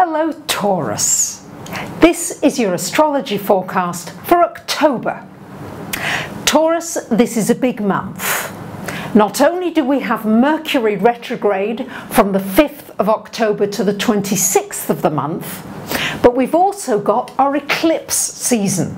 Hello Taurus, this is your astrology forecast for October. Taurus, this is a big month. Not only do we have Mercury retrograde from the 5th of October to the 26th of the month, but we've also got our eclipse season.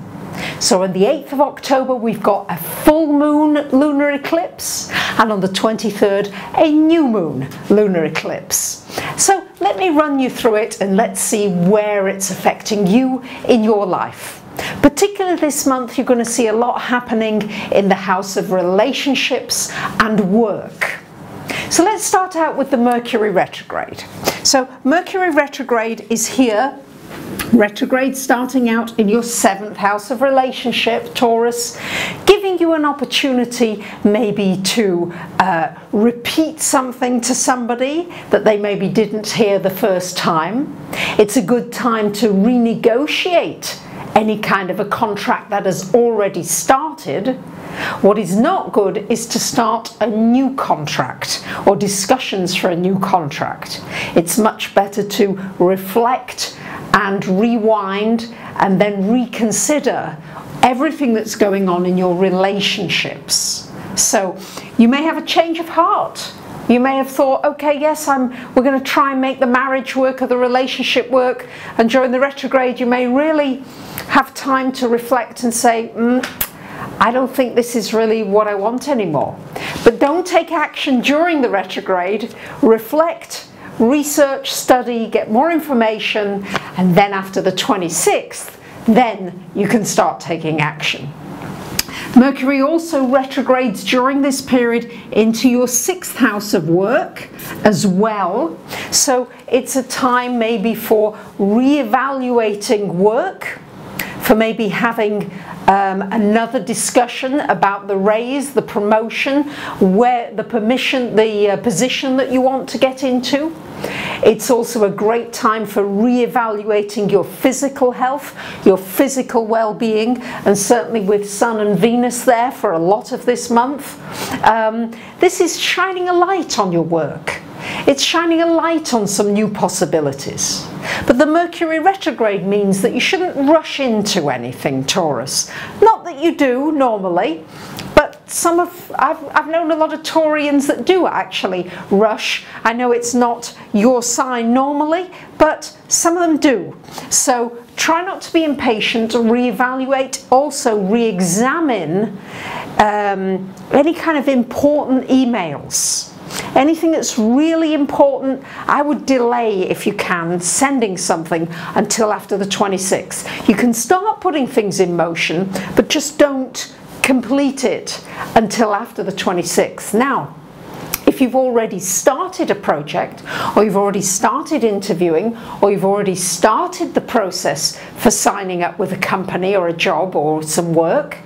So on the 8th of October we've got a full moon lunar eclipse, and on the 23rd a new moon lunar eclipse. So let me run you through it and let's see where it's affecting you in your life. Particularly this month you're going to see a lot happening in the house of relationships and work. So let's start out with the Mercury retrograde. So Mercury retrograde is here. Retrograde starting out in your 7th house of relationship, Taurus, giving you an opportunity maybe to repeat something to somebody that they maybe didn't hear the first time. It's a good time to renegotiate any kind of a contract that has already started. What is not good is to start a new contract or discussions for a new contract. It's much better to reflect and rewind and then reconsider everything that's going on in your relationships. So you may have a change of heart. You may have thought, okay, yes, we're going to try and make the marriage work or the relationship work, and during the retrograde you may really have time to reflect and say, I don't think this is really what I want anymore. But don't take action during the retrograde. Reflect, research, study, get more information, and then after the 26th, then you can start taking action. Mercury also retrogrades during this period into your 6th house of work as well. So it's a time maybe for re-evaluating work, for maybe having another discussion about the raise, the promotion, where the position that you want to get into. It's also a great time for re-evaluating your physical health, your physical well-being, and certainly with Sun and Venus there for a lot of this month. This is shining a light on your work. It's shining a light on some new possibilities. But the Mercury retrograde means that you shouldn't rush into anything, Taurus. Not that you do normally, but I've known a lot of Taurians that do actually rush. I know it's not your sign normally, but some of them do. So try not to be impatient, re-evaluate, also re-examine any kind of important emails. Anything that's really important, I would delay, if you can, sending something until after the 26th. You can start putting things in motion, but just don't complete it until after the 26th. Now, if you've already started a project, or you've already started interviewing, or you've already started the process for signing up with a company or a job or some work,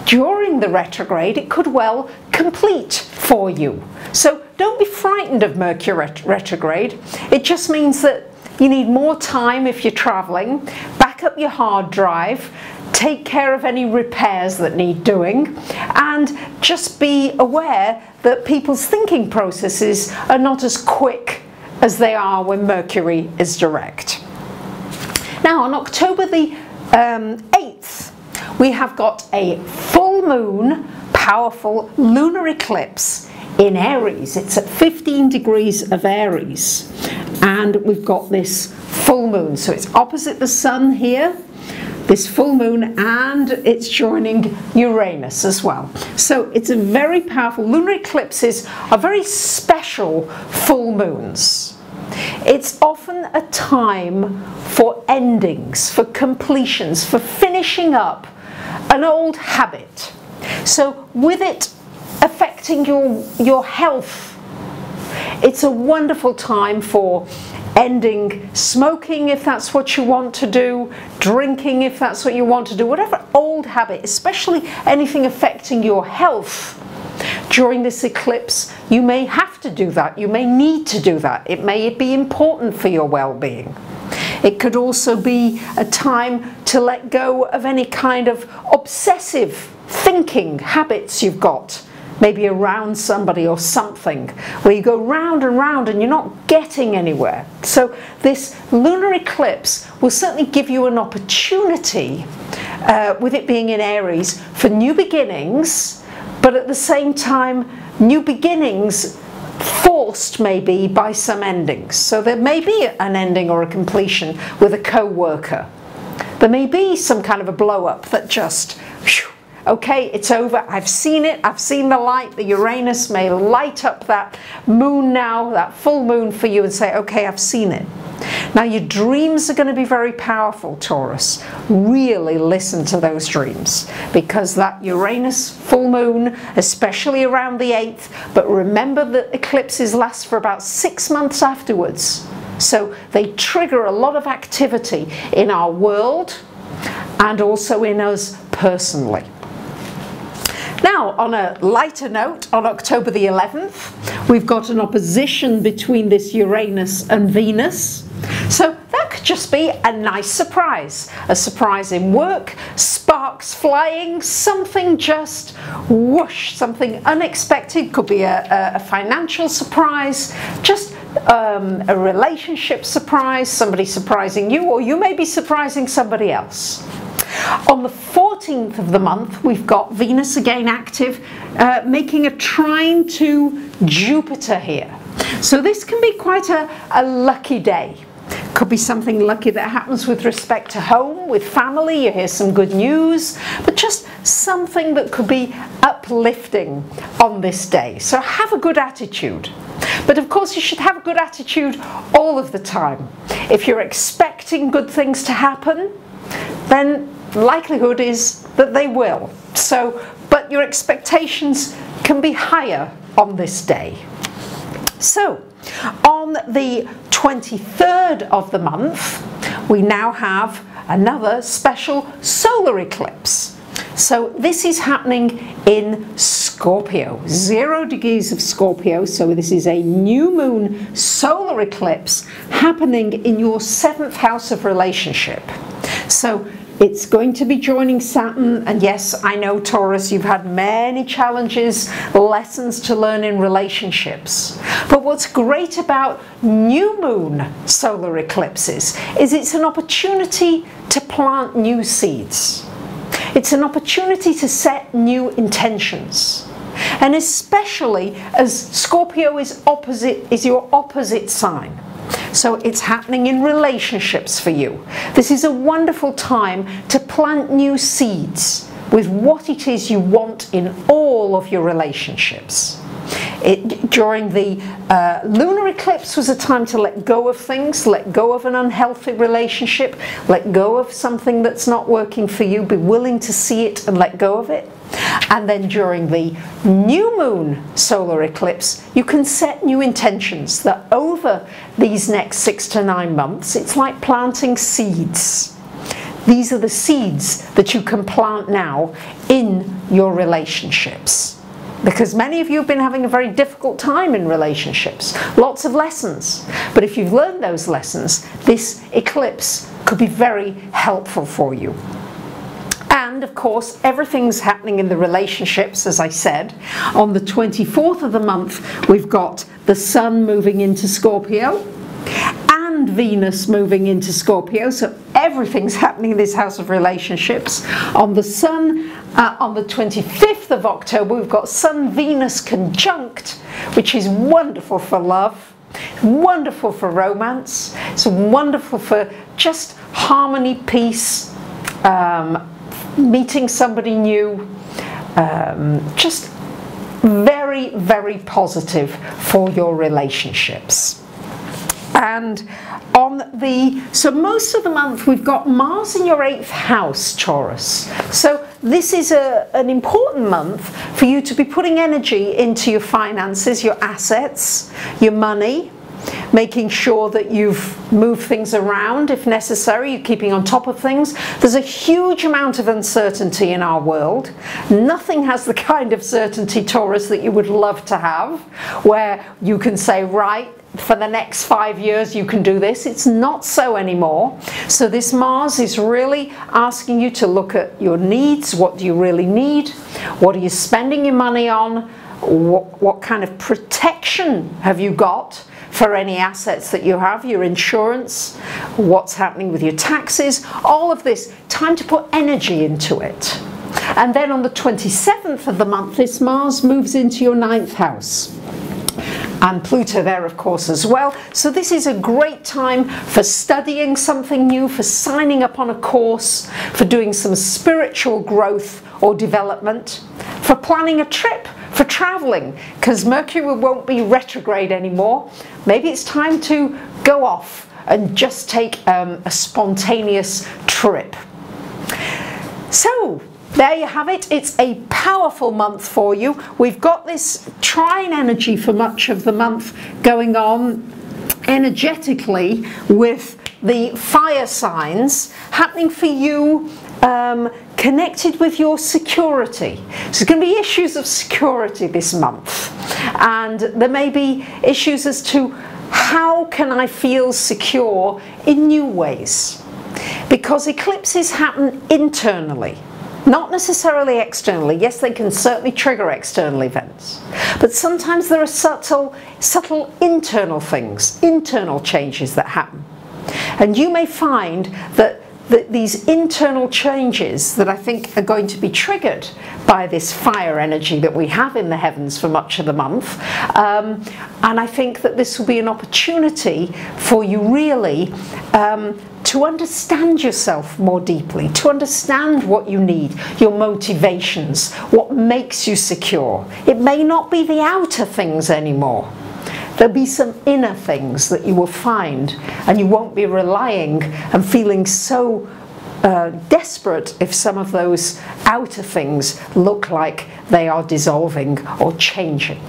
during the retrograde it could well complete for you. So don't be frightened of Mercury retrograde. It just means that you need more time if you're traveling. Back up your hard drive, take care of any repairs that need doing, and just be aware that people's thinking processes are not as quick as they are when Mercury is direct. Now on October the 8th, we have got a full moon, powerful lunar eclipse in Aries. It's at 15 degrees of Aries, and we've got this full moon. So it's opposite the sun here, this full moon, and it's joining Uranus as well. So it's a very powerful, lunar eclipses are very special full moons. It's often a time for endings, for completions, for finishing up an old habit. So with it affecting your health, it's a wonderful time for ending smoking if that's what you want to do, drinking if that's what you want to do, whatever old habit, especially anything affecting your health. During this eclipse, you may have to do that, you may need to do that, it may be important for your well-being. It could also be a time to let go of any kind of obsessive thinking habits you've got maybe around somebody or something, where you go round and round and you're not getting anywhere. So this lunar eclipse will certainly give you an opportunity, with it being in Aries, for new beginnings, but at the same time, new beginnings forced maybe by some endings. So there may be an ending or a completion with a co-worker. There may be some kind of a blow-up that just, whew, okay, it's over, I've seen it, I've seen the light. The Uranus may light up that moon now, that full moon for you, and say, okay, I've seen it. Now your dreams are going to be very powerful, Taurus. Really listen to those dreams, because that Uranus full moon, especially around the 8th, but remember that eclipses last for about 6 months afterwards. So they trigger a lot of activity in our world and also in us personally. Now, on a lighter note, on October the 11th, we've got an opposition between this Uranus and Venus. So that could just be a nice surprise. A surprise in work, sparks flying, something just whoosh, something unexpected. Could be a financial surprise, just a relationship surprise, somebody surprising you, or you may be surprising somebody else. On the 14th of the month, we've got Venus again active, making a trine to Jupiter here. So this can be quite a lucky day. Could be something lucky that happens with respect to home, with family, you hear some good news, but just something that could be uplifting on this day. So have a good attitude. But of course you should have a good attitude all of the time. If you're expecting good things to happen, then likelihood is that they will. So, but your expectations can be higher on this day. So, on the 23rd of the month, we now have another special solar eclipse. So this is happening in Scorpio, 0 degrees of Scorpio. So this is a new moon solar eclipse happening in your 7th house of relationship. So it's going to be joining Saturn, and yes, I know, Taurus, you've had many challenges, lessons to learn in relationships. But what's great about new moon solar eclipses is it's an opportunity to plant new seeds. It's an opportunity to set new intentions. And especially as Scorpio is your opposite sign. So it's happening in relationships for you. This is a wonderful time to plant new seeds with what it is you want in all of your relationships. During the lunar eclipse was a time to let go of things, let go of an unhealthy relationship, let go of something that's not working for you, be willing to see it and let go of it. And then during the new moon solar eclipse, you can set new intentions that over these next 6 to 9 months, it's like planting seeds. These are the seeds that you can plant now in your relationships. Because many of you have been having a very difficult time in relationships, lots of lessons. But if you've learned those lessons, this eclipse could be very helpful for you. And of course, everything's happening in the relationships, as I said. On the 24th of the month, we've got the Sun moving into Scorpio and Venus moving into Scorpio. So everything's happening in this house of relationships. On the Sun, on the 25th of October, we've got Sun-Venus conjunct, which is wonderful for love, wonderful for romance, it's wonderful for just harmony, peace, meeting somebody new, just very, very positive for your relationships. And so most of the month we've got Mars in your 8th house, Taurus. So this is an important month for you to be putting energy into your finances, your assets, your money, making sure that you've moved things around if necessary, you're keeping on top of things. There's a huge amount of uncertainty in our world. Nothing has the kind of certainty, Taurus, that you would love to have, where you can say, right, for the next 5 years you can do this. It's not so anymore. So this Mars is really asking you to look at your needs. What do you really need? What are you spending your money on? what kind of protection have you got for any assets that you have, your insurance, what's happening with your taxes, all of this, time to put energy into it. And then on the 27th of the month, this Mars moves into your 9th house. And Pluto there, of course, as well. So this is a great time for studying something new, for signing up on a course, for doing some spiritual growth or development, for planning a trip, for traveling, because Mercury won't be retrograde anymore. Maybe it's time to go off and just take a spontaneous trip. So there you have it. It's a powerful month for you. We've got this trine energy for much of the month going on energetically with the fire signs happening for you, connected with your security. So there's going to be issues of security this month, and there may be issues as to how can I feel secure in new ways, because eclipses happen internally, not necessarily externally. Yes, they can certainly trigger external events, but sometimes there are subtle internal things, internal changes that happen. And you may find that these internal changes that I think are going to be triggered by this fire energy that we have in the heavens for much of the month. And I think that this will be an opportunity for you really to understand yourself more deeply, to understand what you need, your motivations, what makes you secure. It may not be the outer things anymore. There'll be some inner things that you will find, and you won't be relying and feeling so desperate if some of those outer things look like they are dissolving or changing.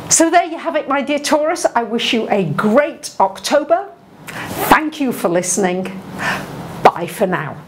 So there you have it, my dear Taurus. I wish you a great October. Thank you for listening. Bye for now.